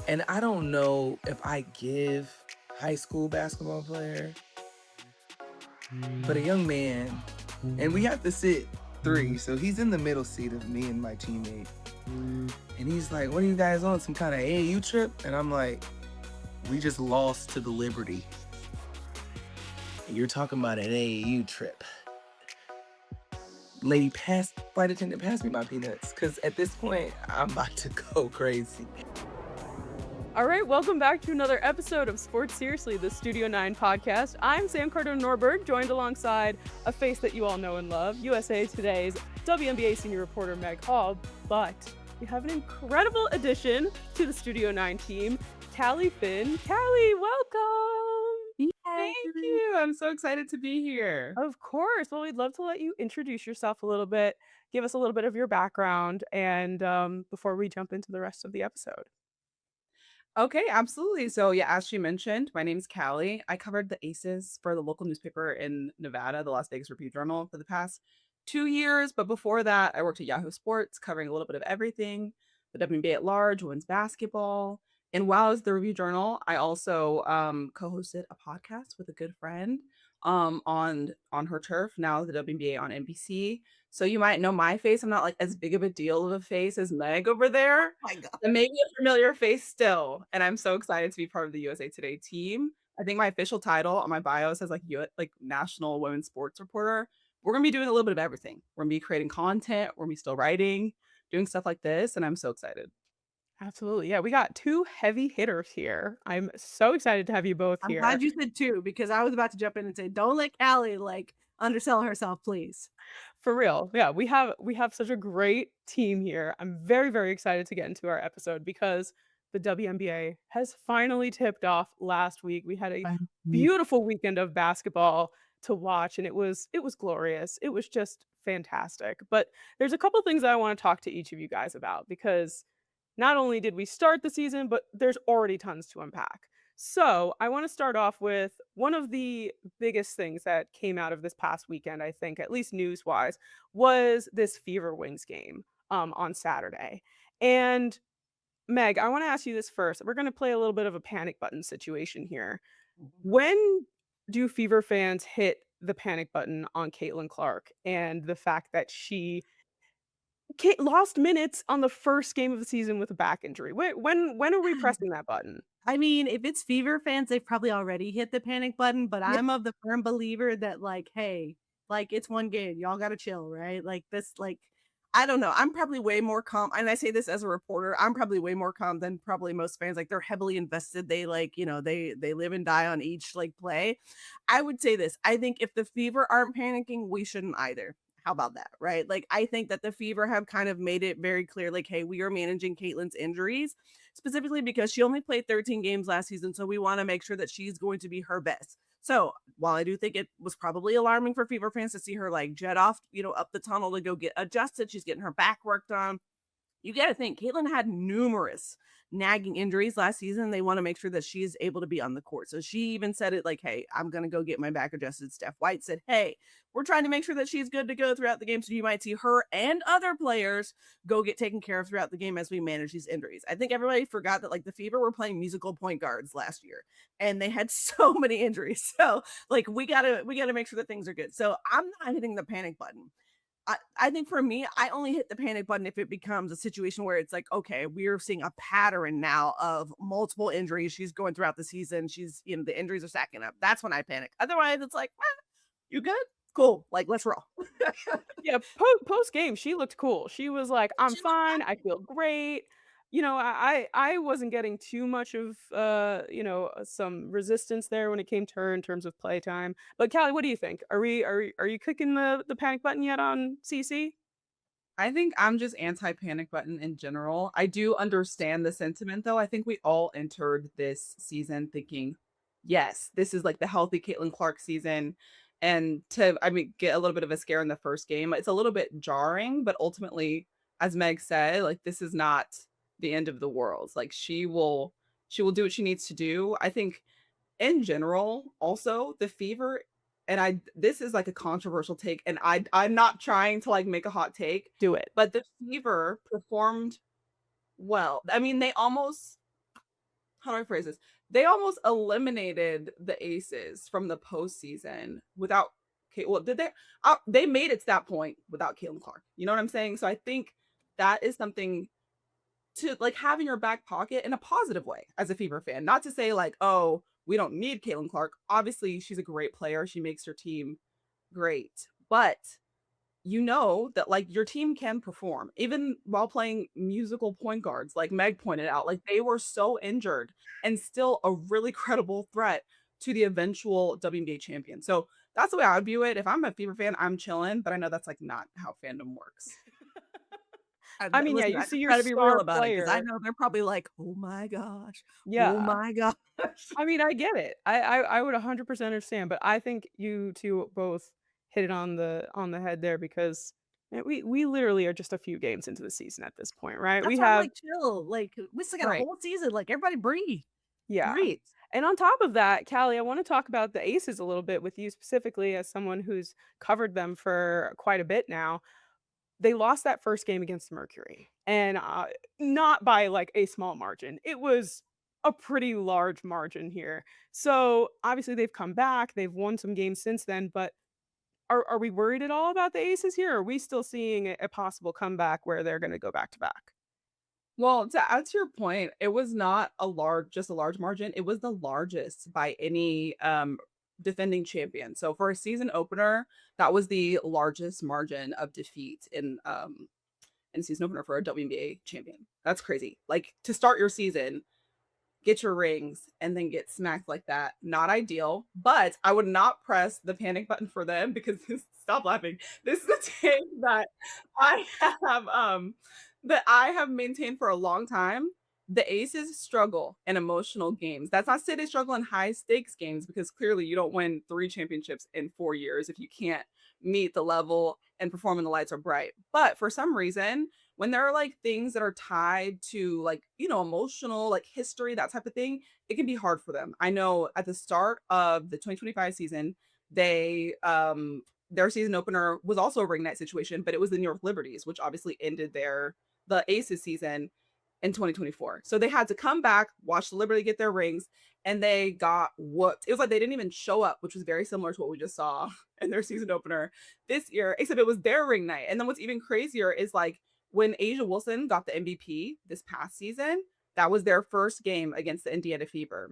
And I don't know if I give high school basketball player, but a young man, and we have to sit three, so he's in the middle seat of me and my teammate. And he's like, what are you guys on, some kind of AAU trip? And I'm like, we just lost to the Liberty. And you're talking about an AAU trip. Flight attendant, pass me my peanuts, because at this point, I'm about to go crazy. All right, welcome back to another episode of Sports Seriously, the Studio 9 podcast. I'm Sam Cardona-Norberg, joined alongside a face that you all know and love, USA Today's WNBA senior reporter Meghan. But we have an incredible addition to the Studio 9 team, Callie Fin. Callie, welcome! Yay. Thank you. I'm so excited to be here. Of course. Well, we'd love to let you introduce yourself a little bit, give us a little bit of your background, and before we jump into the rest of the episode. Okay, absolutely. So yeah, as she mentioned, my name's Callie. I covered the Aces for the local newspaper in Nevada, the Las Vegas Review-Journal, for the past 2 years. But before that, I worked at Yahoo Sports, covering a little bit of everything, the WNBA at large, women's basketball. And while I was at the Review-Journal, I also co-hosted a podcast with a good friend on her turf, now the WNBA on NBC. So you might know my face. I'm not like as big of a deal of a face as Meg over there. Oh my God. But maybe a familiar face still. And I'm so excited to be part of the USA Today team. I think my official title on my bio says like National Women's Sports Reporter. We're gonna be doing a little bit of everything. We're gonna be creating content, we're gonna be still writing, doing stuff like this, and I'm so excited. Absolutely. Yeah, we got two heavy hitters here. I'm so excited to have you both I'm here. glad you said two, because I was about to jump in and say, don't let Callie undersell herself, please. For real. Yeah, we have such a great team here. I'm very, very excited to get into our episode because the WNBA has finally tipped off last week. We had a beautiful weekend of basketball to watch, and it was glorious. It was just fantastic. But there's a couple things that I want to talk to each of you guys about because not only did we start the season, but there's already tons to unpack. So I want to start off with one of the biggest things that came out of this past weekend, I think, at least news-wise, was this Fever Wings game on Saturday. And Meg, I want to ask you this first. We're going to play a little bit of a panic button situation here. When do Fever fans hit the panic button on Caitlin Clark and the fact that she lost minutes on the first game of the season with a back injury? When are we pressing that button? I mean, if it's Fever fans, they've probably already hit the panic button, but Yeah. I'm of the firm believer that hey, it's one game. Y'all gotta chill, right? I don't know. I'm probably way more calm. And I say this as a reporter, I'm probably way more calm than probably most fans. They're heavily invested. They they live and die on each play. I would say this. I think if the Fever aren't panicking, we shouldn't either. How about that, right? I think that the Fever have kind of made it very clear, hey, we are managing Caitlin's injuries, specifically because she only played 13 games last season, so we want to make sure that she's going to be her best. So while I do think it was probably alarming for Fever fans to see her jet off, up the tunnel to go get adjusted, she's getting her back worked on. You got to think Caitlin had numerous nagging injuries last season. They want to make sure that she's able to be on the court. So she even said it hey, I'm going to go get my back adjusted. Steph White said, hey, we're trying to make sure that she's good to go throughout the game. So you might see her and other players go get taken care of throughout the game as we manage these injuries. I think everybody forgot that the Fever were playing musical point guards last year and they had so many injuries. So we gotta make sure that things are good. So I'm not hitting the panic button. I think for me, I only hit the panic button if it becomes a situation where it's okay, we're seeing a pattern now of multiple injuries. She's going throughout the season. She's, the injuries are stacking up. That's when I panic. Otherwise, it's you good? Cool. Let's roll. Yeah, post game, she looked cool. She was like, I'm fine. I feel great. I wasn't getting too much of some resistance there when it came to her in terms of playtime. But Callie, what do you think? Are you clicking the panic button yet on CC? I think I'm just anti-panic button in general. I do understand the sentiment though. I think we all entered this season thinking, yes, this is the healthy Caitlin Clark season. And get a little bit of a scare in the first game. It's a little bit jarring, but ultimately, as Meg said, this is not the end of the world. She will do what she needs to do. I think in general, also the Fever, and this is a controversial take, and I'm not trying to make a hot take. Do it. But the Fever performed well. I mean, they almost how do I phrase this? They almost eliminated the Aces from the postseason without. Well, did they? They made it to that point without Caitlin Clark. You know what I'm saying? So I think that is something to like have in your back pocket in a positive way as a Fever fan. Not to say like, oh, we don't need Caitlin Clark. Obviously, she's a great player. She makes her team great, but you know that like your team can perform even while playing musical point guards, like Meg pointed out. Like they were so injured and still a really credible threat to the eventual WNBA champion. So that's the way I would view it. If I'm a Fever fan, I'm chilling, but I know that's like not how fandom works. I mean, yeah, Listen, you I see just your try to be real star about it because I player. know they're probably like, oh my gosh, oh Yeah. my gosh. I mean, I get it. I would 100% understand, but I think you two both hit it on the head there because we literally are just a few games into the season at this point, right? That's We why I'm have like, chill. Like, we still got a right. whole season. Like, everybody breathe. Yeah. Right. And on top of that, Callie, I want to talk about the Aces a little bit with you specifically as someone who's covered them for quite a bit now. They lost that first game against Mercury, and not by like a small margin. It was a pretty large margin here. So obviously they've come back. They've won some games since then, but are we worried at all about the Aces here? Or are we still seeing a possible comeback where they're going to go back to back? Well, to add to your point, it was not just a large margin. It was the largest by any defending champion. So for a season opener, that was the largest margin of defeat in season opener for a WNBA champion. That's crazy. Like to start your season, get your rings, and then get smacked like that. Not ideal, but I would not press the panic button for them because stop laughing. This is a take that I have maintained for a long time. The Aces struggle in emotional games. That's not to say they struggle in high stakes games because clearly you don't win 3 championships in 4 years if you can't meet the level and perform when the lights are bright. But for some reason, when there are like things that are tied to like, you know, emotional, like history, that type of thing, it can be hard for them. I know at the start of the 2025 season, they their season opener was also a ring night situation, but it was the New York Liberties, which obviously ended the Aces season in 2024. So they had to come back, watch the Liberty get their rings, and they got whooped. It was like they didn't even show up, which was very similar to what we just saw in their season opener this year, except it was their ring night. And then what's even crazier is like when Asia Wilson got the MVP this past season, that was their first game against the Indiana Fever.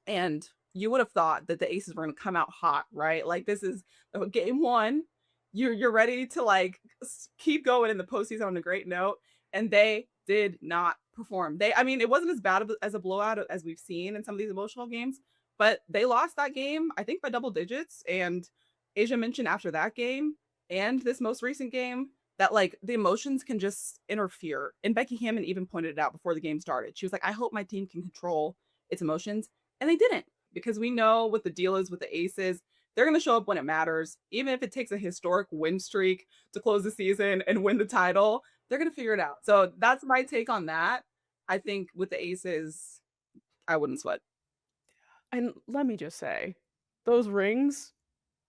And you would have thought that the Aces were going to come out hot, right? Like this is game 1. You're ready to like keep going in the postseason on a great note, and they did not perform. I mean, it wasn't as bad as a blowout as we've seen in some of these emotional games, but they lost that game, I think, by double digits. And Asia mentioned after that game and this most recent game that like the emotions can just interfere. And Becky Hammond even pointed it out before the game started. She was like, I hope my team can control its emotions. And they didn't, because we know what the deal is with the Aces. They're going to show up when it matters. Even if it takes a historic win streak to close the season and win the title, they're going to figure it out. So that's my take on that. I think with the Aces, I wouldn't sweat. And let me just say, those rings,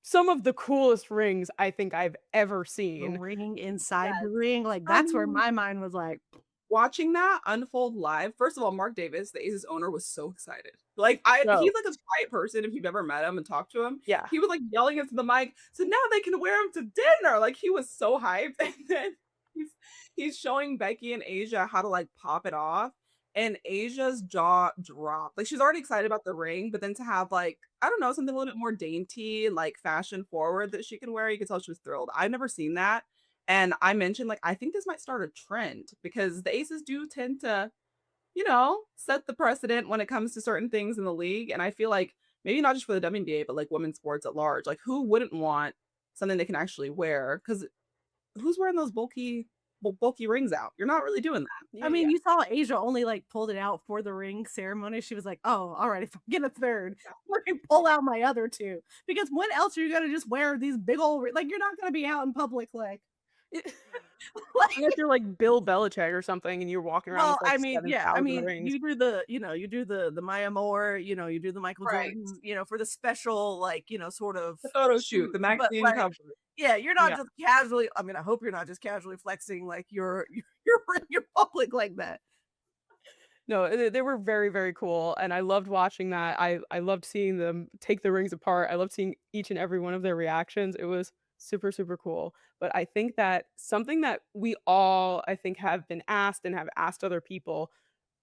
some of the coolest rings I think I've ever The seen. ring inside the Yes. ring. Like, that's where my mind was like, Watching that unfold live, first of all, Mark Davis, the Aces owner, was so excited. Like he's So, like a quiet person if you've ever met him and talked to him. yeah. He was like yelling into the mic, so now they can wear him to dinner. Like he was so hyped. And then he's showing Becky and Asia how to like pop it off. And Asia's jaw dropped. Like she's already excited about the ring, but then to have like, I don't know, something a little bit more dainty and like fashion forward that she can wear, you could tell she was thrilled. I've never seen that. And I mentioned, like, I think this might start a trend because the Aces do tend to, you know, set the precedent when it comes to certain things in the league. And I feel like maybe not just for the WNBA, but like women's sports at large. Like, who wouldn't want something they can actually wear? Because who's wearing those bulky rings out? You're not really doing that. I mean, you saw Asia only like pulled it out for the ring ceremony. She was like, oh, all right, if I get a third, I can pull out my other 2. Because when else are you going to just wear these big old, like, you're not going to be out in public, like, Unless you're like Bill Belichick or something and you're walking around well, with like I mean, yeah, I 7,000 mean, rings. you do the Maya Moore, you know, you do the Michael Right. Jordan, you know, for the special, like, you know, sort of The photo shoot, the but, magazine like, cover. yeah, you're not Yeah. just casually. I mean, I hope you're not just casually flexing like you're in your public like that. No, they were very, very cool, and I loved watching that. I loved seeing them take the rings apart. I loved seeing each and every one of their reactions. It was super, super cool. But I think that something that we all, I think, have been asked and have asked other people,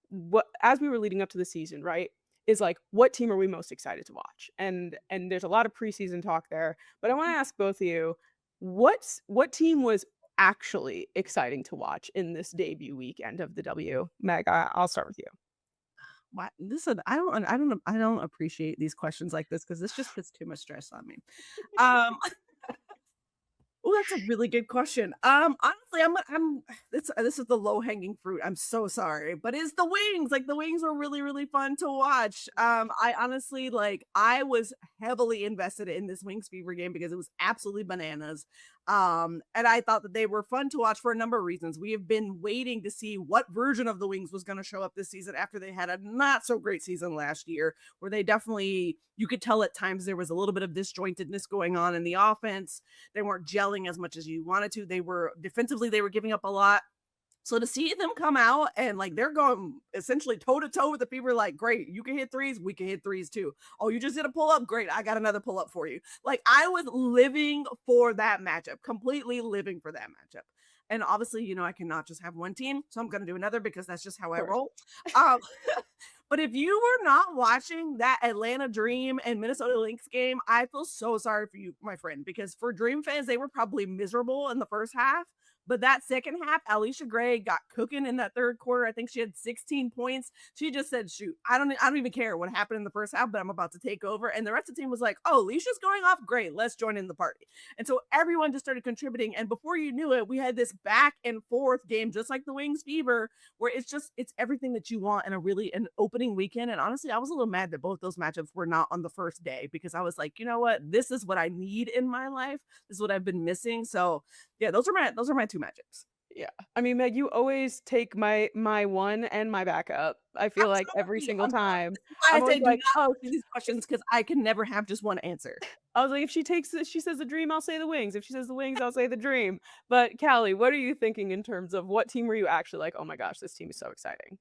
what as we were leading up to the season, right? Is like, what team are we most excited to watch? And there's a lot of preseason talk there, but I want to ask both of you, what team was actually exciting to watch in this debut weekend of the W? Meg, I'll start with you. Why, listen, I don't appreciate these questions like this because this just puts too much stress on me. Um, Oh, that's a really good question. Honestly, I'm this is the low hanging fruit. I'm so sorry, but it's the wings. Like the wings were really really fun to watch. I honestly I was heavily invested in this Wings Fever game because it was absolutely bananas. And I thought that they were fun to watch for a number of reasons. We have been waiting to see what version of the Wings was going to show up this season after they had a not so great season last year, where they definitely you could tell at times there was a little bit of disjointedness going on in the offense. They weren't gelling as much as you wanted to. They were defensively, they were giving up a lot. So to see them come out and they're going essentially toe to toe with the Fever, like, great, you can hit threes, we can hit threes too. Oh, you just did a pull up, great, I got another pull up for you. Like I was living for that matchup, completely living for that matchup. And obviously, I cannot just have one team, so I'm going to do another because that's just how I roll. Um, but if you were not watching that Atlanta Dream and Minnesota Lynx game, I feel so sorry for you, my friend, because for Dream fans, they were probably miserable in the first half. But that second half, Alicia Gray got cooking in that third quarter. I think she had 16 points. She just said, shoot, I don't even care what happened in the first half, but I'm about to take over. And the rest of the team was like, oh, Alicia's going off. Great. Let's join in the party. And so everyone just started contributing. And before you knew it, we had this back and forth game, just like the Wings Fever, where it's everything that you want in an opening weekend. And honestly, I was a little mad that both those matchups were not on the first day because I was like, you know what? This is what I need in my life. This is what I've been missing. So yeah, those are my two matchups. Yeah. I mean, Meg, you always take my one and my backup. I feel like every Absolutely. single time. This is why I'm I say always do like, not "Oh, ask me these questions because I can never have just one answer. I was like, if she says the dream, I'll say the wings. If she says the wings, I'll say the dream." But Callie, what are you thinking in terms of what team were you actually like, "Oh my gosh, this team is so exciting."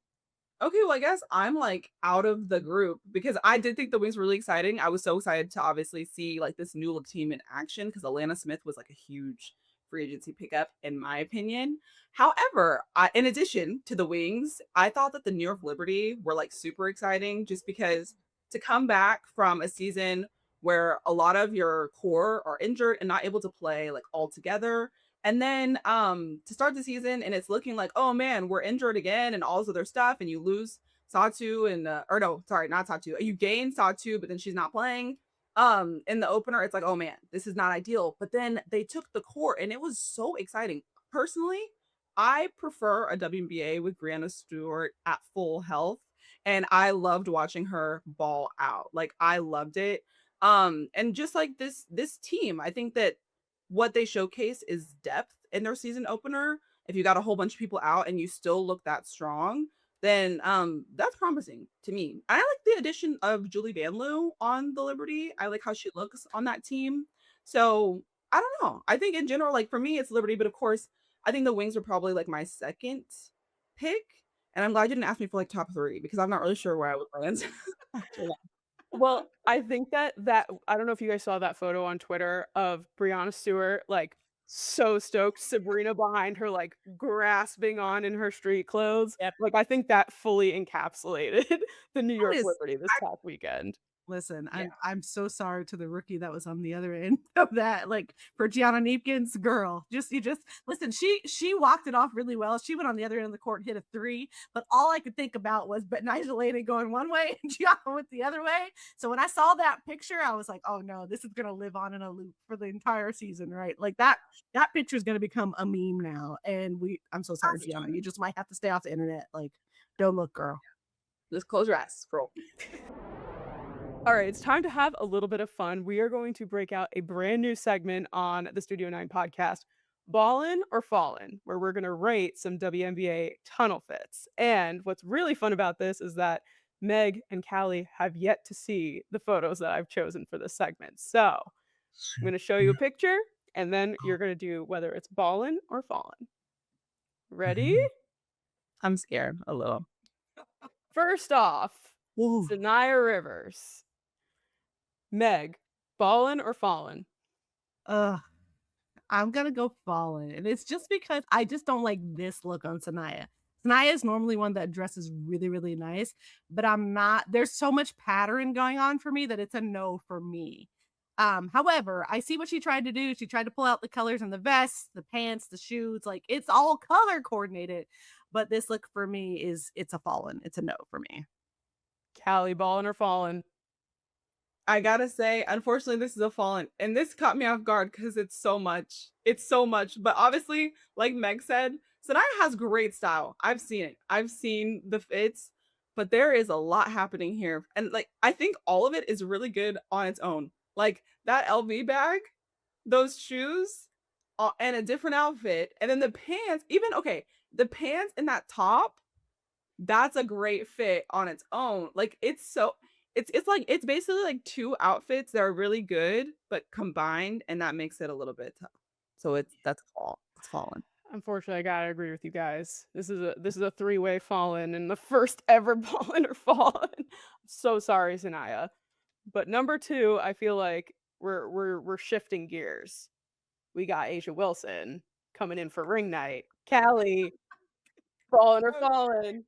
Okay, well, I guess I'm like out of the group because I did think the wings were really exciting. I was so excited to obviously see like this new look team in action because Alana Smith was like a huge free agency pickup, in my opinion. However, in addition to the wings, I thought that the New York Liberty were like super exciting just because to come back from a season where a lot of your core are injured and not able to play like all together, and then to start the season and it's looking like, oh man, we're injured again and all this other stuff, and you lose Satu and or no, sorry, not Satu. You gain Satu, but then she's not playing. In the opener, it's like, oh man, this is not ideal. But then they took the court and it was so exciting. Personally, I prefer a WNBA with Brianna Stewart at full health. And I loved watching her ball out. Like I loved it. And just like this team, I think that what they showcase is depth in their season opener. If you got a whole bunch of people out and you still look that strong, then that's promising to me. I like the addition of Julie Van Loo on the Liberty. I like how she looks on that team. So I don't know. I think in general, like for me, it's Liberty, but of course, I think the Wings are probably like my second pick. And I'm glad you didn't ask me for like top three because I'm not really sure where I would land. after that. Well, I think that I don't know if you guys saw that photo on Twitter of Brianna Stewart, like, so stoked, Sabrina behind her, like, grasping on in her street clothes. Yep. Like, I think that fully encapsulated the New That York is Liberty this past weekend. Listen, Yeah. I'm so sorry to the rookie that was on the other end of that. Like for Gianna Neepkins, girl, you just listen. She walked it off really well. She went on the other end of the court, hit a three, but all I could think about was but Nigel Lady going one way and Gianna went the other way. So when I saw that picture, I was like, oh no, this is gonna live on in a loop for the entire season, right? Like that picture is gonna become a meme now. And I'm so sorry, Gianna. You just might have to stay off the internet. Like, don't look, girl. Just close your eyes, scroll. All right, it's time to have a little bit of fun. We are going to break out a brand new segment on the Studio 9 podcast, Ballin or Fallin, where we're going to rate some WNBA tunnel fits. And what's really fun about this is that Meg and Callie have yet to see the photos that I've chosen for this segment. So I'm going to show you a picture, and then you're going to do whether it's Ballin or Fallin. Ready? I'm scared a little. First off, Whoa. Sanaya Rivers. Meg, Ballin or Fallen? I'm gonna go Fallen, and it's just because I just don't like this look on Sanaya. Sanaya is normally one that dresses really, really nice, but I'm not. There's so much pattern going on for me that it's a no for me. However, I see what she tried to do. She tried to pull out the colors in the vest, the pants, the shoes, like it's all color coordinated. But this look for me it's a Fallen. It's a no for me. Callie, Ballin or Fallen? I gotta say, unfortunately, this is a Fallen, and this caught me off guard because it's so much. It's so much. But obviously, like Meg said, Sanaya has great style. I've seen it. I've seen the fits, but there is a lot happening here. And like I think all of it is really good on its own. Like that LV bag, those shoes, and a different outfit, and then the pants, even okay, the pants and that top, that's a great fit on its own. Like it's like it's basically like two outfits that are really good but combined, and that makes it a little bit tough. So that's all. It's Fallen. Unfortunately, I gotta agree with you guys. This is a three-way Fallen and the first ever Ballin or Fallen. I'm so sorry, Sanaya. But number two, I feel like we're shifting gears. We got Asia Wilson coming in for ring night. Callie, Ballin or Fallen?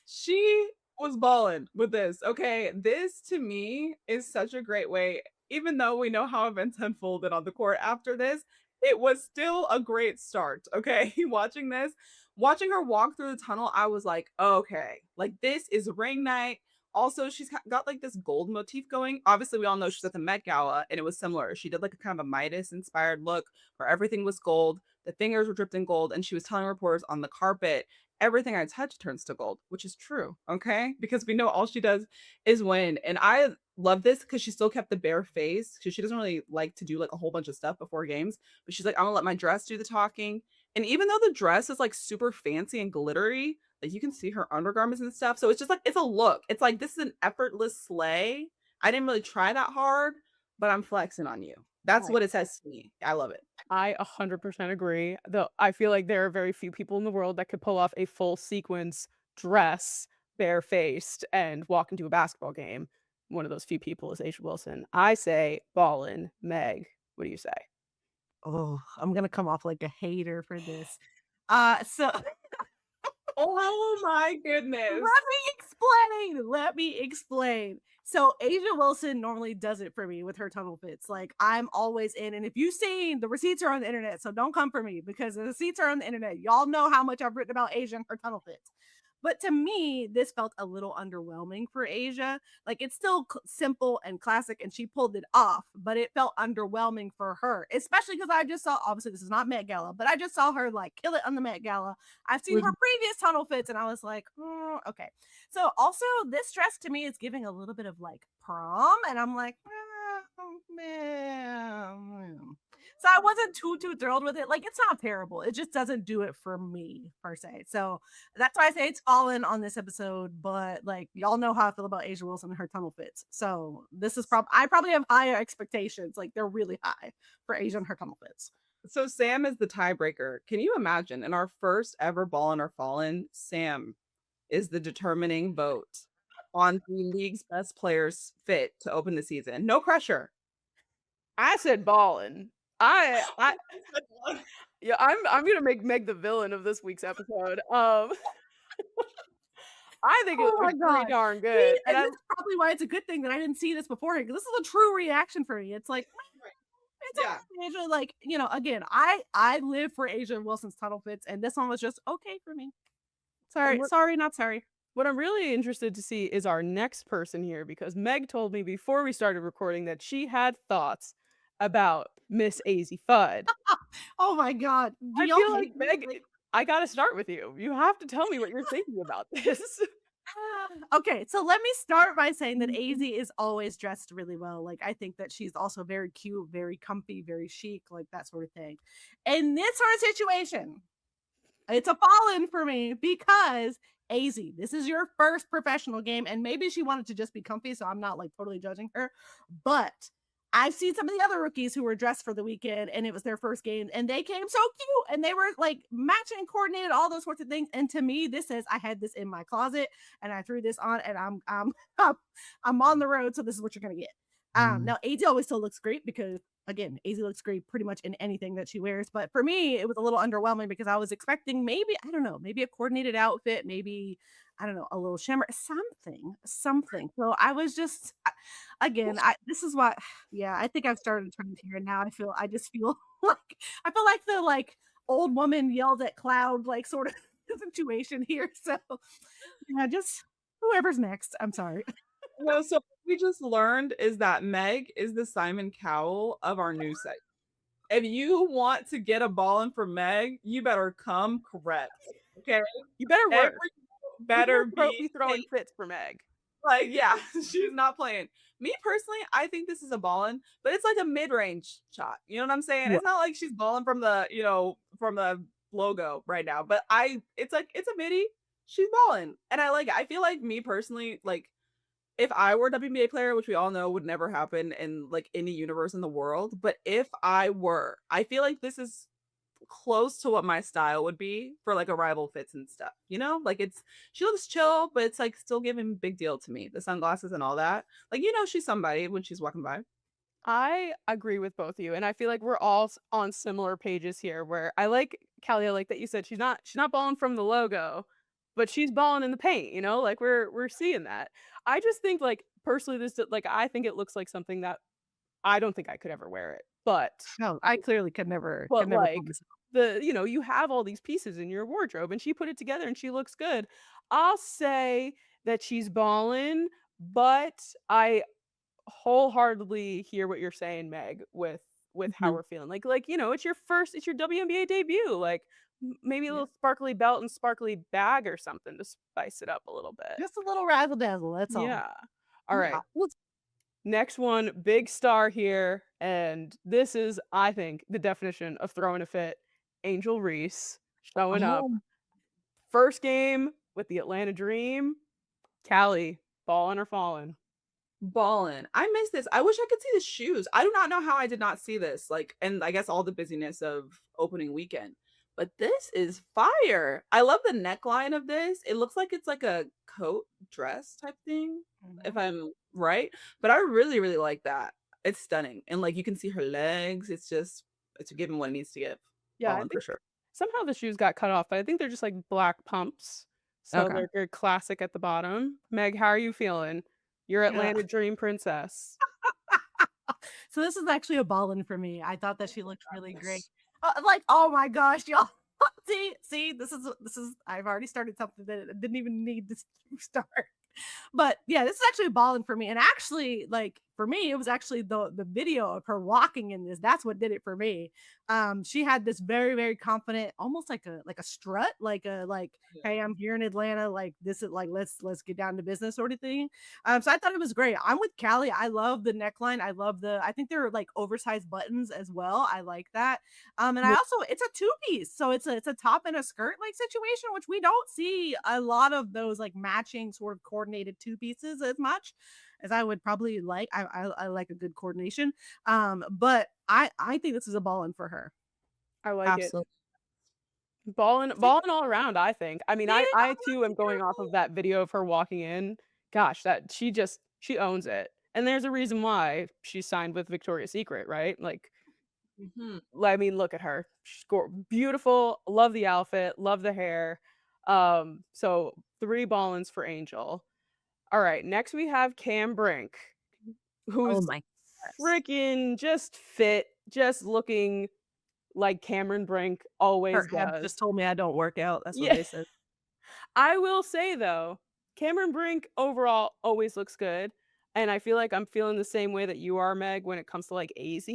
She was balling with this. Okay, this to me is such a great way. Even though we know how events unfolded on the court after this, it was still a great start. Okay, watching this, watching her walk through the tunnel, I was like, okay, like this is ring night. Also, she's got like this gold motif going. Obviously, we all know she's at the Met Gala, and it was similar. She did like a kind of a Midas inspired look where everything was gold, the fingers were dripped in gold, and she was telling reporters on the carpet, everything I touch turns to gold, which is true, okay? Because we know all she does is win. And I love this because she still kept the bare face because she doesn't really like to do like a whole bunch of stuff before games. But she's like, I'm gonna let my dress do the talking. And even though the dress is like super fancy and glittery, like you can see her undergarments and stuff. So it's just like it's a look. It's like this is an effortless slay. I didn't really try that hard, but I'm flexing on you. That's what it says to me. I love it. I 100% agree. Though I feel like there are very few people in the world that could pull off a full sequence dress, barefaced, and walk into a basketball game. One of those few people is Asia Wilson. I say Ballin. Meg, what do you say? Oh, I'm gonna come off like a hater for this. So Oh my goodness. Let me explain. So Asia Wilson normally does it for me with her tunnel fits. Like I'm always in, and if you've seen the receipts are on the internet, so don't come for me because the receipts are on the internet. Y'all know how much I've written about Asia and her tunnel fits. But to me, this felt a little underwhelming for Asia. Like it's still simple and classic, and she pulled it off, but it felt underwhelming for her, especially because I just saw, obviously, this is not Met Gala, but I just saw her like kill it on the Met Gala. I've seen her previous tunnel fits, and I was like, okay. So also, this dress to me is giving a little bit of like prom, and I'm like, man. So I wasn't too thrilled with it. Like it's not terrible. It just doesn't do it for me per se. So that's why I say it's Fallen on this episode. But like y'all know how I feel about Asia Wilson and her tunnel fits. So this is I probably have higher expectations. Like they're really high for Asia and her tunnel fits. So Sam is the tiebreaker. Can you imagine in our first ever Ballin' or Fallen, Sam is the determining vote on the league's best players fit to open the season? No pressure. I said Ballin. Yeah, I'm gonna make Meg the villain of this week's episode. I think it Oh my was God. pretty darn See, good. and that's probably why it's a good thing that I didn't see this beforehand. Because this is a true reaction for me. It's like it's Yeah. Asia. Like again, I live for Asia Wilson's tunnel fits, and this one was just okay for me. Sorry, not sorry. What I'm really interested to see is our next person here because Meg told me before we started recording that she had thoughts about Miss AZ Fudd. Oh my God. Do I y'all feel like hate me? Meg, I gotta start with you. You have to tell me what you're thinking about this. Okay, so let me start by saying that AZ is always dressed really well. Like I think that she's also very cute, very comfy, very chic, like that sort of thing. In this sort of situation, it's a Fallen for me because AZ, this is your first professional game, and maybe she wanted to just be comfy, so I'm not like totally judging her, but I've seen some of the other rookies who were dressed for the weekend and it was their first game and they came so cute and they were like matching and coordinated, all those sorts of things. And to me, this says I had this in my closet and I threw this on and I'm on the road. So this is what you're going to get. Now AZ always still looks great because again, AZ looks great pretty much in anything that she wears. But for me, it was a little underwhelming because I was expecting maybe, I don't know, maybe a coordinated outfit, maybe, I don't know, a little shimmer, something. So I was just, again, this is what, yeah, I think I've started a trend here. And now I just feel like the like old woman yelled at cloud, like sort of situation here. So yeah, just whoever's next. I'm sorry. No, so what we just learned is that Meg is the Simon Cowell of our news site. If you want to get a Ballin from Meg, you better come correct. Okay. You better work. Better be throwing fits for Meg. Like, yeah, she's not playing. Me personally, I think this is a Ballin, but it's like a mid-range shot. You know what I'm saying? Yeah. It's not like she's balling from the, from the logo right now. But it's a midi. She's balling, and I like it. I feel like me personally, like if I were a WNBA player, which we all know would never happen in like any universe in the world, but if I were, I feel like this is close to what my style would be for like arrival fits and stuff. Like she looks chill, but it's like still giving big deal to me. The sunglasses and all that. Like she's somebody when she's walking by. I agree with both of you, and I feel like we're all on similar pages here. Where I like Callie, I like that you said she's not balling from the logo, but she's balling in the paint. Like we're seeing that. I just think like personally, I think it looks like something that I don't think I could ever wear it, but No, I clearly could never. But Could never like you have all these pieces in your wardrobe, and she put it together, and she looks good. I'll say that she's balling, but I wholeheartedly hear what you're saying, Meg, with how we're feeling. Like it's your WNBA debut. Like maybe a little sparkly belt and sparkly bag or something to spice it up a little bit. just a little razzle dazzle. That's all. Yeah. All right. Yeah. Next one, big star here, and this is, I think, the definition of throwing a fit. Angel Reese showing up. First game with the Atlanta Dream. Callie, balling or falling? Ballin'. I miss this. I wish I could see the shoes. I do not know how I did not see this. Like, and I guess all the busyness of opening weekend. But this is fire. I love the neckline of this. It looks like it's like a coat dress type thing, if I'm right. But I really, really like that. It's stunning. And like you can see her legs. It's giving what it needs to give. Yeah, I Ballin' for think sure. somehow the shoes got cut off, but I think they're just like black pumps. So Okay. they're very classic at the bottom. Meg, how are you feeling? Your Atlanta Dream princess. So this is actually a ballin for me. I thought that she looked really great. Like, oh my gosh, y'all. See, this is I've already started something that it didn't even need to start. But yeah, this is actually a ballin for me. And actually, like for me, it was actually the video of her walking in this. That's what did it for me. She had this very, very confident, almost like a strut, hey, I'm here in Atlanta. Like this is like let's get down to business sort of thing. So I thought it was great. I'm with Callie. I love the neckline. I think they're like oversized buttons as well. I like that. And I also it's a two-piece. So it's a top and a skirt like situation, which we don't see a lot of those like matching sort of coordinated two pieces as much as I would probably like. I like a good coordination. But I think this is a ballin for her. I like it. Balling all around, I think. I mean, I too am going off of that video of her walking in. Gosh, that she owns it. And there's a reason why she signed with Victoria's Secret, right? Like I mean, look at her. She's beautiful. Love the outfit, love the hair. So 3 ballins for Angel. All right, next we have Cam Brink, who's freaking just fit, just looking like Cameron Brink always Her does. just told me I don't work out. That's what they said. I will say though, Cameron Brink overall always looks good, and I feel like I'm feeling the same way that you are, Meg, when it comes to like AZ.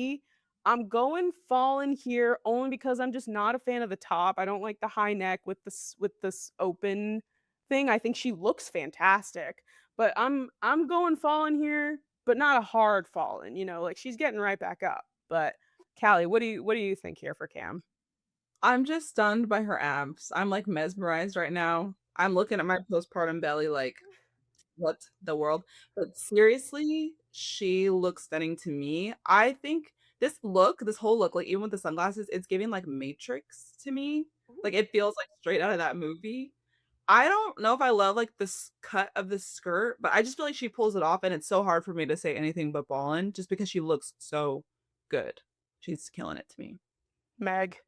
I'm going fallen here only because I'm just not a fan of the top. I don't like the high neck with this open thing. I think she looks fantastic, but I'm going fallen here, but not a hard fallen. Like she's getting right back up. But Callie, what do you think here for Cam? I'm just stunned by her abs. I'm like mesmerized right now. I'm looking at my postpartum belly like what the world? But seriously, she looks stunning to me. I think this whole look, like even with the sunglasses, it's giving like Matrix to me. Like it feels like straight out of that movie. I don't know if I love like this cut of the skirt, but I just feel like she pulls it off, and it's so hard for me to say anything but ballin' just because she looks so good. She's killing it to me. Meg.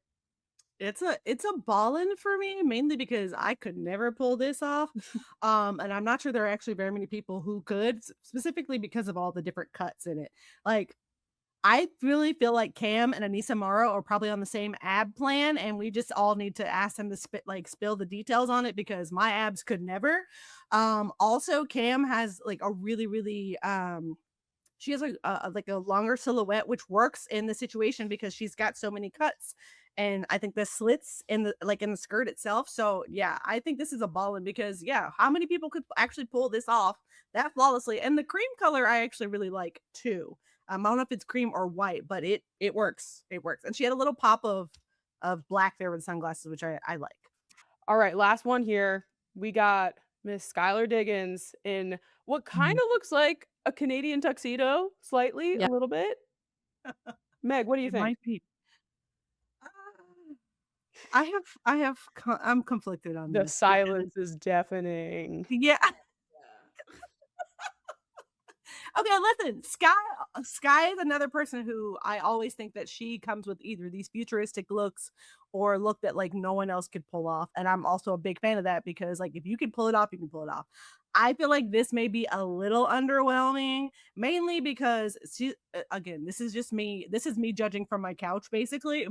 It's a ballin' for me, mainly because I could never pull this off. And I'm not sure there are actually very many people who could, specifically because of all the different cuts in it. Like, I really feel like Cam and Anissa Morrow are probably on the same ab plan, and we just all need to ask them to spill the details on it because my abs could never. Also, Cam has like a really, really she has like a longer silhouette, which works in the situation because she's got so many cuts. And I think the slits in the skirt itself. So yeah, I think this is a ballin' because yeah, how many people could actually pull this off that flawlessly? And the cream color I actually really like too. I don't know if it's cream or white, but it works. It works. And she had a little pop of black there with sunglasses, which I like. All right, last one here. We got Miss Skylar Diggins in what kind of looks like a Canadian tuxedo, slightly, a Yeah, little bit. Meg, what do you it think? might be. Uh, I'm conflicted on The this because silence is deafening. yeah. Okay, listen, Sky is another person who I always think that she comes with either these futuristic looks or a look that like no one else could pull off. And I'm also a big fan of that because like if you can pull it off, you can pull it off. I feel like this may be a little underwhelming, mainly because again, this is just me. This is me judging from my couch, basically.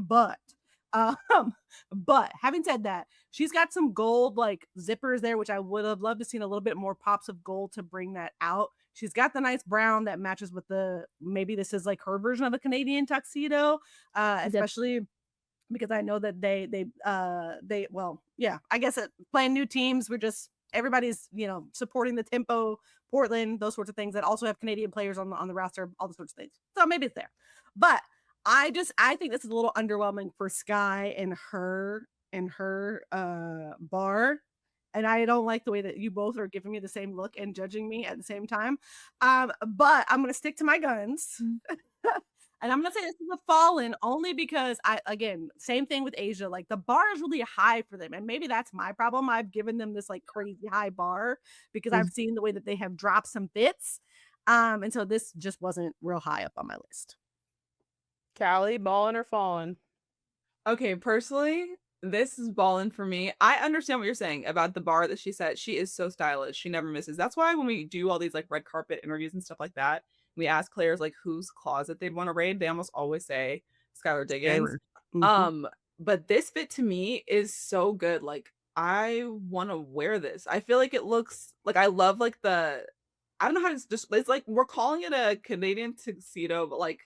Um, but having said that, she's got some gold like zippers there, which I would have loved to seen a little bit more pops of gold to bring that out. She's got the nice brown that matches with maybe this is like her version of a Canadian tuxedo, especially because I know that they well, yeah, I guess playing new teams, we're just everybody's, supporting the tempo, Portland, those sorts of things that also have Canadian players on the roster, all the sorts of things. So maybe it's there. But I think this is a little underwhelming for Sky and her bar. And I don't like the way that you both are giving me the same look and judging me at the same time. But I'm gonna stick to my guns. And I'm gonna say this is a fallen only because again, same thing with Asia. Like the bar is really high for them, and maybe that's my problem. I've given them this like crazy high bar because I've seen the way that they have dropped some fits. And so this just wasn't real high up on my list. Callie, ballin' or falling? Okay, personally, this is ballin' for me. I understand what you're saying about the bar that she set. She is so stylish. She never misses. That's why when we do all these like red carpet interviews and stuff like that, we ask players like whose closet they'd want to raid. They almost always say Skylar Diggins. Skylar. Mhm. But this fit to me is so good. Like I want to wear this. I feel like it looks like I love like I don't know how to just it's like we're calling it a Canadian tuxedo, but like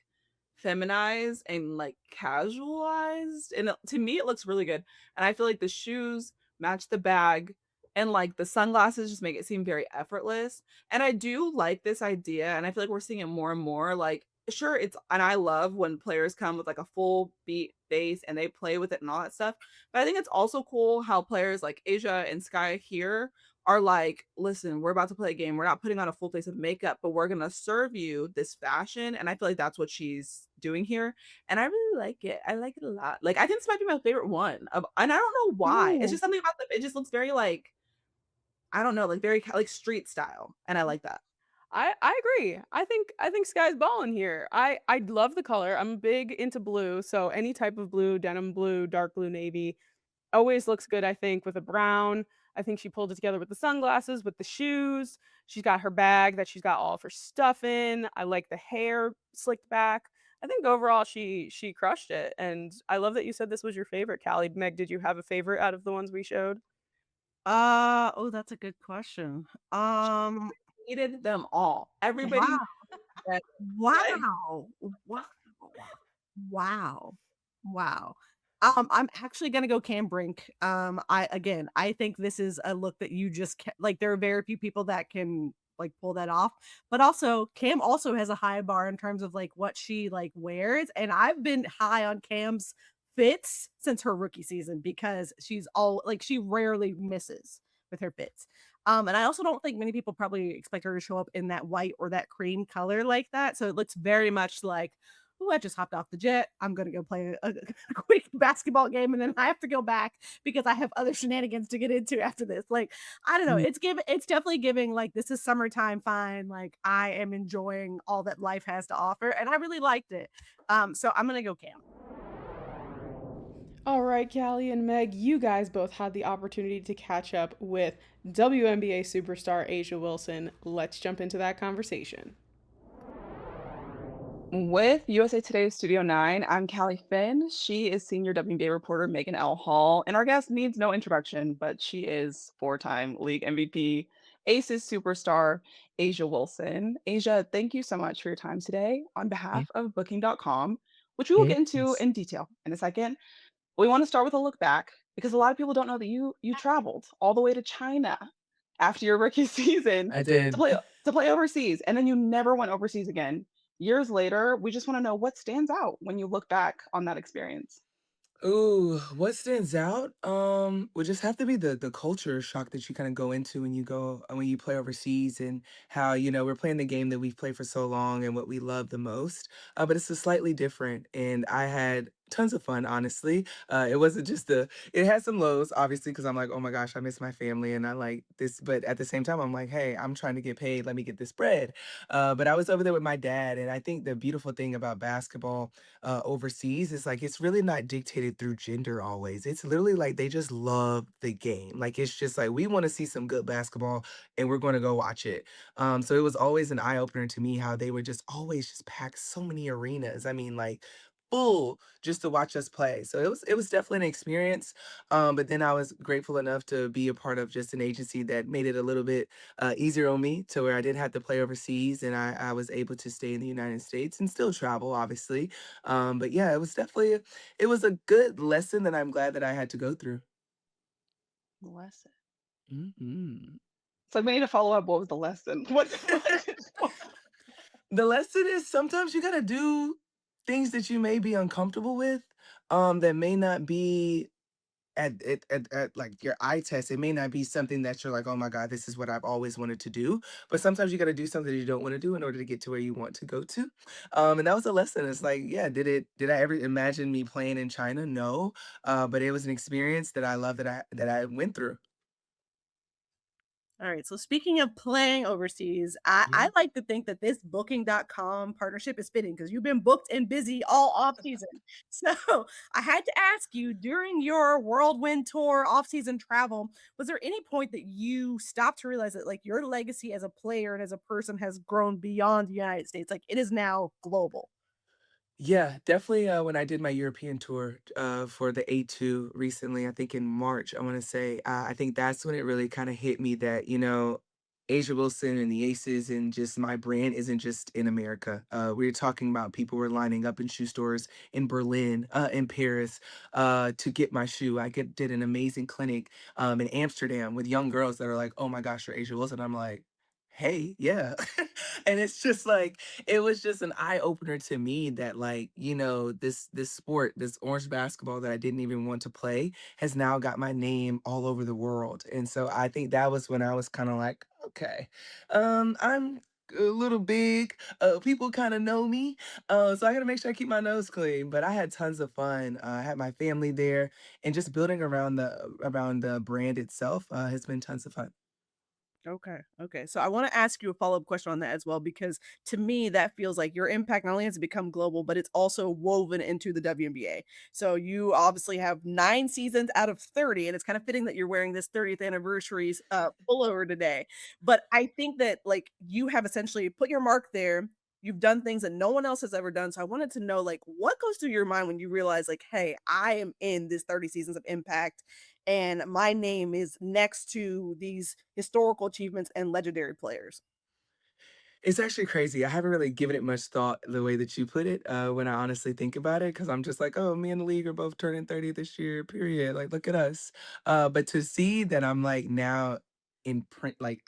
feminized and like casualized, and to me it looks really good. And I feel like the shoes match the bag, and like the sunglasses just make it seem very effortless. And I do like this idea, and I feel like we're seeing it more and more. Like sure, and I love when players come with like a full beat face and they play with it and all that stuff, but I think it's also cool how players like Asia and Sky here are like, listen, we're about to play a game. We're not putting on a full face of makeup, but we're gonna serve you this fashion. And I feel like that's what she's doing here. And I really like it. I like it a lot. Like I think this might be my favorite one. And I don't know why. It's Ooh. just something about it just looks very like, I don't know, like very like street style. And I like that. I agree. I think Sky's ballin' here. I love the color. I'm big into blue, so any type of blue, denim blue, dark blue, navy, always looks good, I think, with a brown. I think she pulled it together with the sunglasses, with the shoes. She's got her bag that she's got all of her stuff in. I like the hair slicked back. I think overall she crushed it. And I love that you said this was your favorite, Callie. Meg, did you have a favorite out of the ones we showed? Oh, that's a good question. Hated them all. Everybody. Wow. That, like, Wow. Wow. Wow. Wow. I'm actually gonna go Cam Brink. I think this is a look that you just like. There are very few people that can like pull that off. But also, Cam also has a high bar in terms of like what she like wears, and I've been high on Cam's fits since her rookie season because she's all like she rarely misses with her fits. And I also don't think many people probably expect her to show up in that white or that cream color like that. So it looks very much like, oh, I just hopped off the jet. I'm gonna go play a quick basketball game, and then I have to go back because I have other shenanigans to get into after this. Like, I don't know. It's definitely giving like this is summertime fine. Like I am enjoying all that life has to offer, and I really liked it. So I'm gonna go Cam. All right, Callie and Meg, you guys both had the opportunity to catch up with WNBA superstar Asia Wilson. Let's jump into that conversation. With USA Today's Studio 9, I'm Callie Fin. She is senior WNBA reporter Megan L. Hall, and our guest needs no introduction, but she is four-time league MVP, Aces superstar Asia Wilson. Asia, thank you so much for your time today on Yeah. behalf of Booking.com, which we will get into Yes. in detail in a second. We want to start with a look back because a lot of people don't know that you traveled all the way to China after your rookie season I to did. play overseas, and then you never went overseas again. Years later, we just want to know what stands out when you look back on that experience. Ooh, what stands out? Would just have to be the culture shock that you kind of go into when you go when you play overseas and how, we're playing the game that we've played for so long and what we love the most. But it's a slightly different and I had tons of fun, honestly. It wasn't just it had some lows, obviously, because I'm like, oh my gosh, I miss my family and I like this, but at the same time, I'm like, hey, I'm trying to get paid, let me get this bread. But I was over there with my dad, and I think the beautiful thing about basketball overseas is like it's really not dictated through gender always. It's literally like they just love the game. Like it's just like we want to see some good basketball and we're going to go watch it. So it was always an eye opener to me how they would just always just pack so many arenas. I mean, like full just to watch us play. So it was definitely an experience. But then I was grateful enough to be a part of just an agency that made it a little bit easier on me to where I didn't have to play overseas and I was able to stay in the United States and still travel, obviously. But yeah, it was a good lesson that I'm glad that I had to go through. Lesson. Mhm. So we need to follow up. What was the lesson? What? The lesson is sometimes you gotta do things that you may be uncomfortable with, that may not be at like your eye test. It may not be something that you're like, oh my God, this is what I've always wanted to do. But sometimes you gotta do something that you don't want to do in order to get to where you want to go to. And that was a lesson. It's like, yeah, did I ever imagine me playing in China? No. But it was an experience that I love that I went through. All right. So speaking of playing overseas, I like to think that this booking.com partnership is fitting because you've been booked and busy all off season. So I had to ask you during your whirlwind tour off season travel, was there any point that you stopped to realize that like your legacy as a player and as a person has grown beyond the United States? Like it is now global. Yeah, definitely, when I did my European tour, for the A2 recently, I think in March, I wanna say, I think that's when it really kinda hit me that, Asia Wilson and the Aces and just my brand isn't just in America. We're talking about people were lining up in shoe stores in Berlin, in Paris, to get my shoe. Did an amazing clinic, in Amsterdam with young girls that are like, "Oh my gosh, you're Asia Wilson." I'm like, "Hey, yeah." And it's just like it was just an eye opener to me that like this sport, this orange basketball that I didn't even want to play has now got my name all over the world. And so I think that was when I was kind of like, okay, I'm a little big, people kind of know me, so I gotta make sure I keep my nose clean. But I had tons of fun. I had my family there, and just building around the brand itself has been tons of fun. Okay. Okay. So I want to ask you a follow-up question on that as well, because to me, that feels like your impact not only has become global, but it's also woven into the WNBA. So you obviously have 9 seasons out of 30, and it's kind of fitting that you're wearing this 30th anniversary's pullover today. But I think that like you have essentially put your mark there. You've done things that no one else has ever done. So I wanted to know like what goes through your mind when you realize like, hey, I am in this 30 seasons of impact and my name is next to these historical achievements and legendary players. It's actually crazy. I haven't really given it much thought the way that you put it, when I honestly think about it, because I'm just like, oh, me and the league are both turning 30 this year, period. Like, look at us. But to see that I'm like now in print, like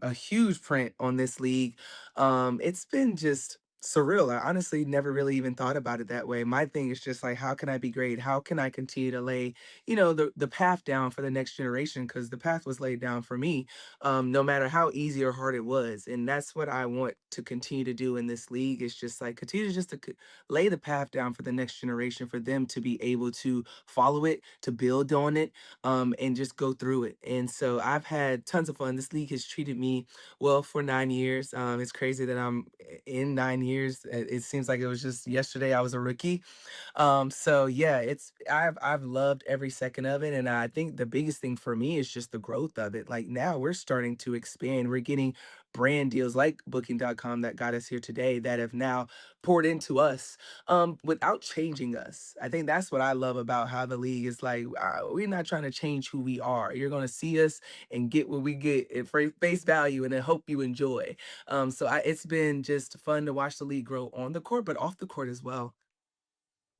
a huge print on this league, it's been just surreal. I honestly never really even thought about it that way. My thing is just like, how can I be great? How can I continue to lay, the path down for the next generation? Because the path was laid down for me, no matter how easy or hard it was. And that's what I want to continue to do in this league. Is just like continue to lay the path down for the next generation, for them to be able to follow it, to build on it, and just go through it. And so I've had tons of fun. This league has treated me well for 9 years. It's crazy that I'm in 9 years. It seems like it was just yesterday I was a rookie. So yeah, I've loved every second of it, and I think the biggest thing for me is just the growth of it. Like now we're starting to expand. We're getting brand deals like Booking.com that got us here today that have now poured into us without changing us. I think that's what I love about how the league is like, we're not trying to change who we are. You're going to see us and get what we get at face value, and then hope you enjoy. It's been just fun to watch the league grow on the court, but off the court as well.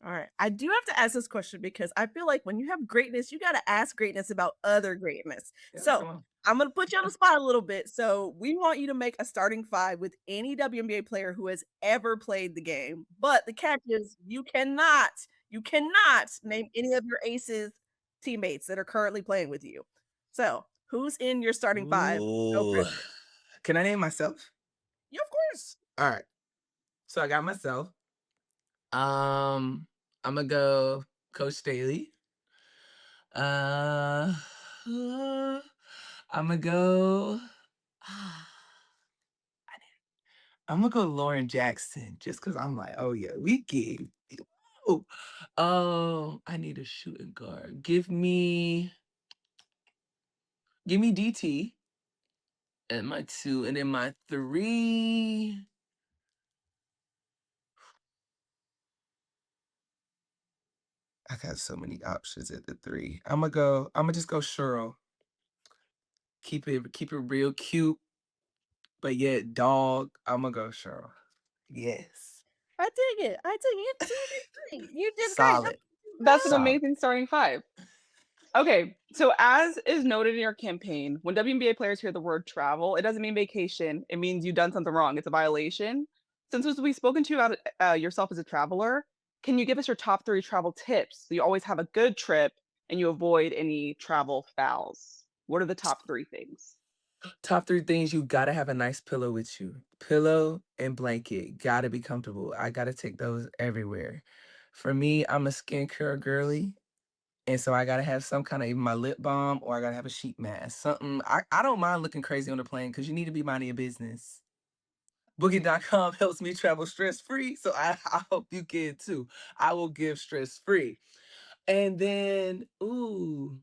All right. I do have to ask this question because I feel like when you have greatness, you got to ask greatness about other greatness. Yeah, So come on. I'm going to put you on the spot a little bit. So we want you to make a starting five with any WNBA player who has ever played the game. But the catch is you cannot name any of your aces teammates that are currently playing with you. So who's in your starting five? No Ooh. pressure. Can I name myself? Yeah, of course. All right. So I got myself. I'm gonna go Coach Staley. Uh, I'm gonna go. I'm gonna go Lauren Jackson just because I'm like, oh yeah, we get. Ooh. I need a shooting guard. Give me DT at my 2, and then my 3. I got so many options at the 3. I'm gonna just go Cheryl. Keep it real cute, but yet dog. I'm gonna go Cheryl. Yes. I dig it. You did great. You did great. Solid. That's an Solid. amazing starting five. Okay, so as is noted in your campaign, when WNBA players hear the word travel, it doesn't mean vacation. It means you've done something wrong. It's a violation. Since we've spoken to you about yourself as a traveler, can you give us your top 3 travel tips so you always have a good trip and you avoid any travel fouls? What are the top 3 things? Top 3 things: you gotta have a nice pillow with you. Pillow and blanket gotta be comfortable. I gotta take those everywhere. For me, I'm a skincare girly. And so I gotta have some kind of even my lip balm, or I gotta have a sheet mask. Something I don't mind looking crazy on the plane because you need to be minding your business. Booking.com helps me travel stress free, so I hope you can too. I will give stress free. And then, and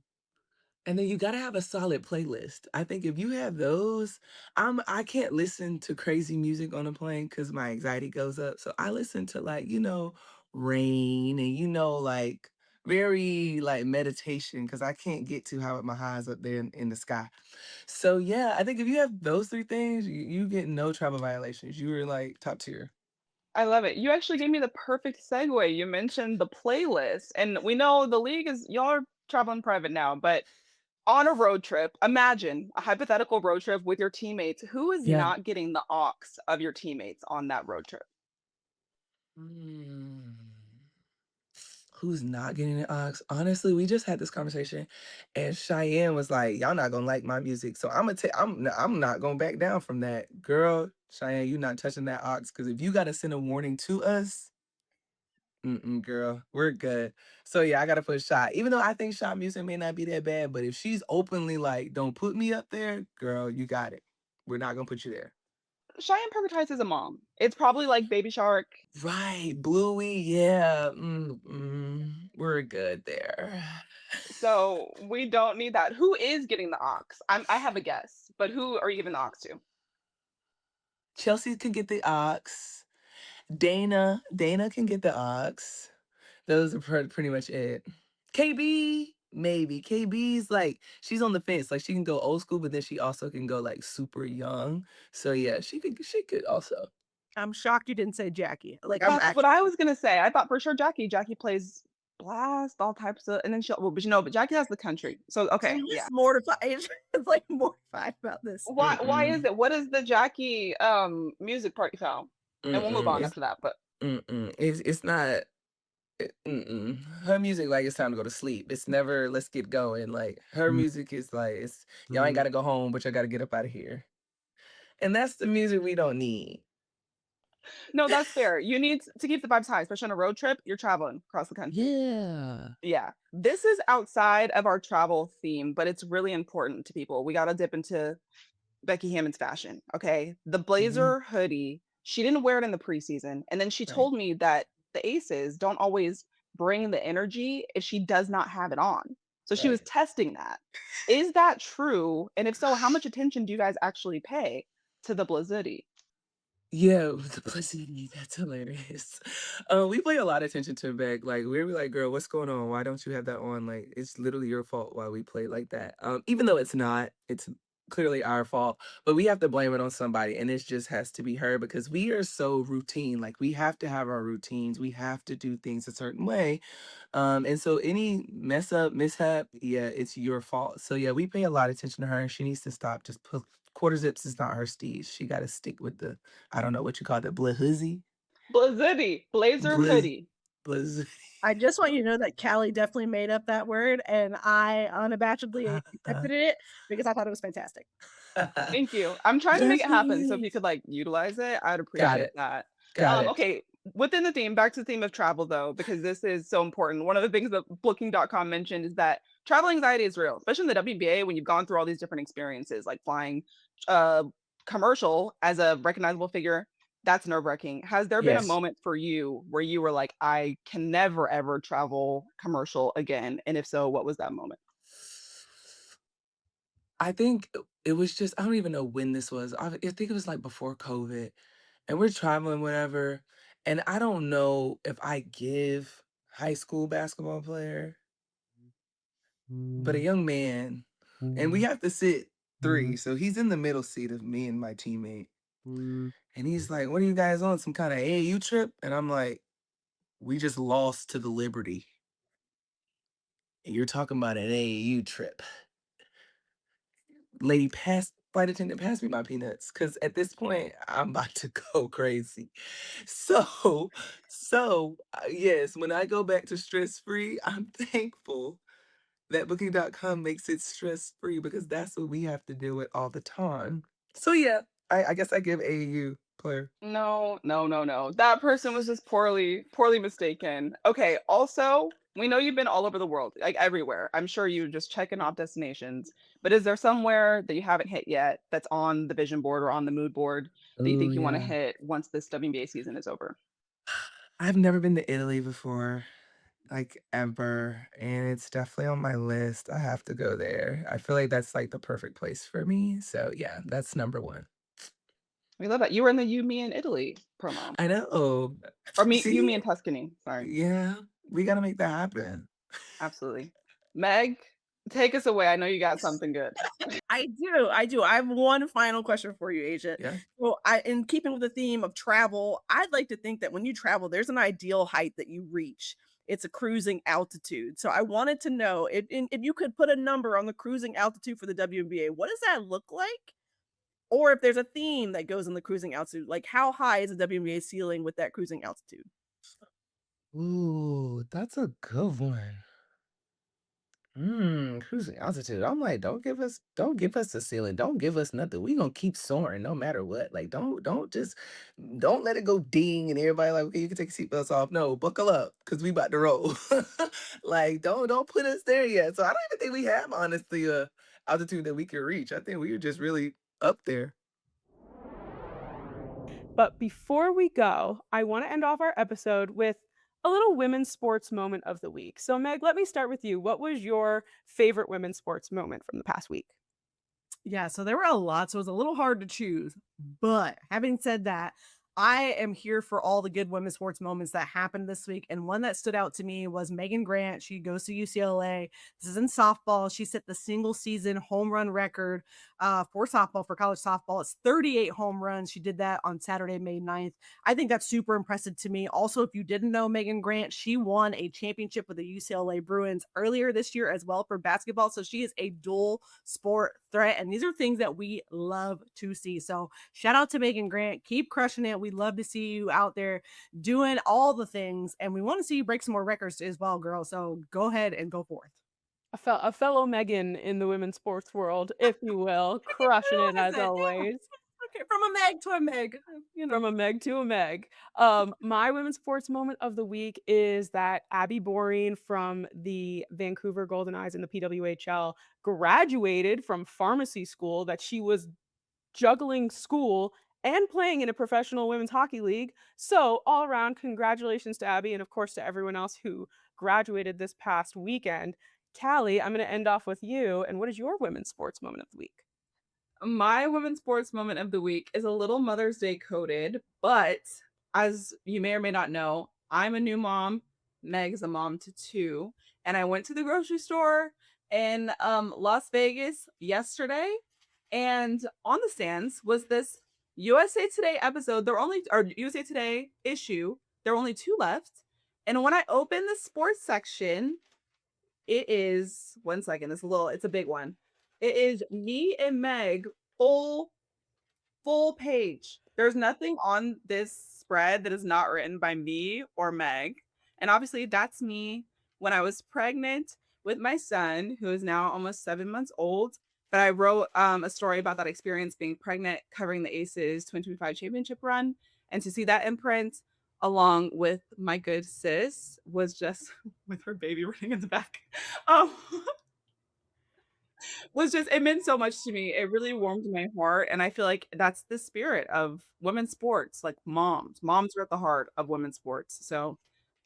then you gotta have a solid playlist. I think if you have those, I can't listen to crazy music on a plane because my anxiety goes up. So I listen to like, rain and like very like meditation because I can't get too high with my highs up there in the sky. So yeah, I think if you have those 3 things, you get no travel violations. You were like top tier. I love it. You actually gave me the perfect segue. You mentioned the playlist, and we know the league is y'all are traveling private now, but on a road trip, imagine a hypothetical road trip with your teammates. Who is Yeah. not getting the aux of your teammates on that road trip? Mm. Who's not getting an ox? Honestly, we just had this conversation, and Cheyenne was like, "Y'all not gonna like my music, so I'm not gonna back down from that, girl." Cheyenne, you not touching that ox because if you gotta send a warning to us, girl, we're good. So yeah, I gotta put Shot. Even though I think Shot music may not be that bad, but if she's openly like, "Don't put me up there," girl, you got it. We're not gonna put you there. Cheyenne Privatized is a mom. It's probably like Baby Shark. Right, Bluey, yeah. We're good there. So we don't need that. Who is getting the aux? I have a guess, but who are you giving the aux to? Chelsea can get the ox. Dana can get the ox. Those are pretty much it. KB, maybe. KB's like she's on the fence. Like she can go old school, but then she also can go like super young. So yeah, she could also. I'm shocked you didn't say Jackie. Like That's what I was gonna say. I thought for sure Jackie. Jackie plays blast, all types of, and then but Jackie has the country. So okay, I'm yeah. just mortified. It's like mortified about this. Why is Mm-mm. it? What is the Jackie music part you found? And we'll move Mm-mm. on after that. But It's not. Her music, like, it's time to go to sleep. It's never let's get going. Like, her music is like it's y'all ain't gotta go home, but y'all gotta get up out of here. And that's the music we don't need. no, that's fair. You need to keep the vibes high, especially on a road trip. You're traveling across the country. Yeah. Yeah. This is outside of our travel theme, but it's really important to people. We got to dip into Becky Hammond's fashion. Okay. The Mhm. blazer hoodie, she didn't wear it in the preseason. And then she Right. told me that the aces don't always bring the energy if she does not have it on. So she was Right. testing that. Is that true? And if so, how much attention do you guys actually pay to the blizzardy? Yeah, with the pussy, that's hilarious. We pay a lot of attention to Beck. Like we're like, girl, what's going on? Why don't you have that on? Like, it's literally your fault why we play like that. Even though it's not, it's clearly our fault. But we have to blame it on somebody, and it just has to be her because we are so routine. Like we have to have our routines. We have to do things a certain way. And so any mess up, mishap, yeah, it's your fault. So yeah, we pay a lot of attention to her, and she needs to stop. Just put quarter zips is not her steez. She got to stick with the, I don't know what you call it, blahuzzy, Blizzardy, blazer blizz, hoodie. blizz. I just want you to know that Callie definitely made up that word, and I unabashedly accepted it because I thought it was fantastic. Thank you. I'm trying to make it happen. So if Definitely. you could like utilize it, I'd Got appreciate it. that. Got it. Okay. Within the theme, back to the theme of travel though, because this is so important. One of the things that booking.com mentioned is that travel anxiety is real, especially in the WNBA when you've gone through all these different experiences, like flying uh commercial as a recognizable figure. That's nerve-wracking. Has there been a Yes. moment for you where you were like, I can never ever travel commercial again? And if so, what was that moment? I think it was just, I don't even know when this was. I think it was like before COVID, and we're traveling, whatever. And I don't know if I give high school basketball player, but a young man, and we have to sit three. So he's in the middle seat of me and my teammate. And he's like, "What are you guys on? Some kind of AAU trip?" And I'm like, "We just lost to the Liberty. And you're talking about an AAU trip." Lady passed flight attendant passed me my peanuts because at this point I'm about to go crazy. So, yes, when I go back to stress free, I'm thankful that booking.com makes it stress free because that's what we have to deal with all the time. So yeah, I guess I give AAU player. No, no, no, no. That person was just poorly mistaken. Okay, also, we know you've been all over the world, like everywhere. I'm sure you're just checking off destinations. But is there somewhere that you haven't hit yet that's on the vision board or on the mood board that you Oh think you want to yeah. hit once this WNBA season is over? I've never been to Italy before, like ever, and it's definitely on my list. I have to go there. I feel like that's like the perfect place for me. So yeah, that's number one. We love that. You were in the You, Me, in Italy promo. I know. Or me, You, Me, See? in Tuscany. Sorry. Yeah, we gotta make that happen. Absolutely. Meg, take us away. I know you got something good. I do. I have one final question for you, Agent. Yeah. So, in keeping with the theme of travel, I'd like to think that when you travel, there's an ideal height that you reach. It's a cruising altitude. So, I wanted to know if you could put a number on the cruising altitude for the WNBA, what does that look like? Or if there's a theme that goes in the cruising altitude, like how high is the WNBA ceiling with that cruising altitude? Ooh, that's a good one. Cruising altitude. I'm like, don't give us the ceiling. Don't give us nothing. We gonna keep soaring no matter what. Like, don't let it go ding and everybody like, okay, you can take your seatbelts off. No, buckle up, cause we about to roll. Like, don't put us there yet. So I don't even think we have honestly altitude that we can reach. I think we are just really up there. But before we go, I want to end off our episode with a little women's sports moment of the week. So, Meg, let me start with you. What was your favorite women's sports moment from the past week? Yeah, so there were a lot, so it was a little hard to choose. But having said that, I am here for all the good women's sports moments that happened this week. And one that stood out to me was Megan Grant. She goes to UCLA. This is in softball. She set the single season home run record for softball, for college softball. It's 38 home runs. She did that on Saturday, May 9th. I think that's super impressive to me. Also, if you didn't know Megan Grant, she won a championship with the UCLA Bruins earlier this year as well for basketball. So she is a dual sport threat. And these are things that we love to see. So shout out to Megan Grant. Keep crushing it. We love to see you out there doing all the things, and we want to see you break some more records as well, girl. So go ahead and go forth. A fellow Megan in the women's sports world, if you will, crushing it as Yeah. always. Okay, from a Meg to a Meg. From a Meg to a Meg. My women's sports moment of the week is that Abby Boring from the Vancouver Golden Eyes in the PWHL graduated from pharmacy school, that she was juggling school and playing in a professional women's hockey league. So, all around, congratulations to Abby, and of course to everyone else who graduated this past weekend. Callie, I'm going to end off with you. And what is your women's sports moment of the week? My women's sports moment of the week is a little Mother's Day coded, but as you may or may not know, I'm a new mom. Meg's a mom to two, and I went to the grocery store in Las Vegas yesterday, and on the stands was this USA Today episode. There were only or USA Today issue. There were only two left, and when I opened the sports section, it is 1 second. It's a big one. It is me and Meg, full page. There's nothing on this spread that is not written by me or Meg. And obviously that's me when I was pregnant with my son, who is now almost 7 months old. But I wrote a story about that experience being pregnant, covering the Aces 2025 championship run. And to see that imprint along with my good sis was just with her baby running in the back. It meant so much to me. It really warmed my heart. And I feel like that's the spirit of women's sports, like moms. Moms are at the heart of women's sports. So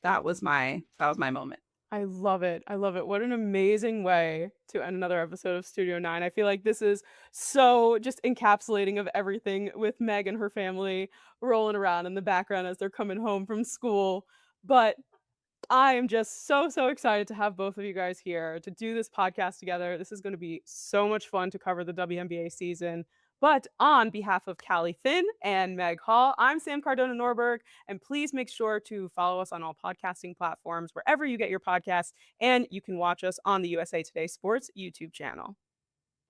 that was my moment. I love it. I love it. What an amazing way to end another episode of Studio 9. I feel like this is so just encapsulating of everything, with Meg and her family rolling around in the background as they're coming home from school. But I am just so excited to have both of you guys here to do this podcast together. This is going to be so much fun to cover the WNBA season. But on behalf of Callie Fin and Meg Hall, I'm Sam Cardona-Norberg, and please make sure to follow us on all podcasting platforms, wherever you get your podcasts, and you can watch us on the USA Today Sports YouTube channel.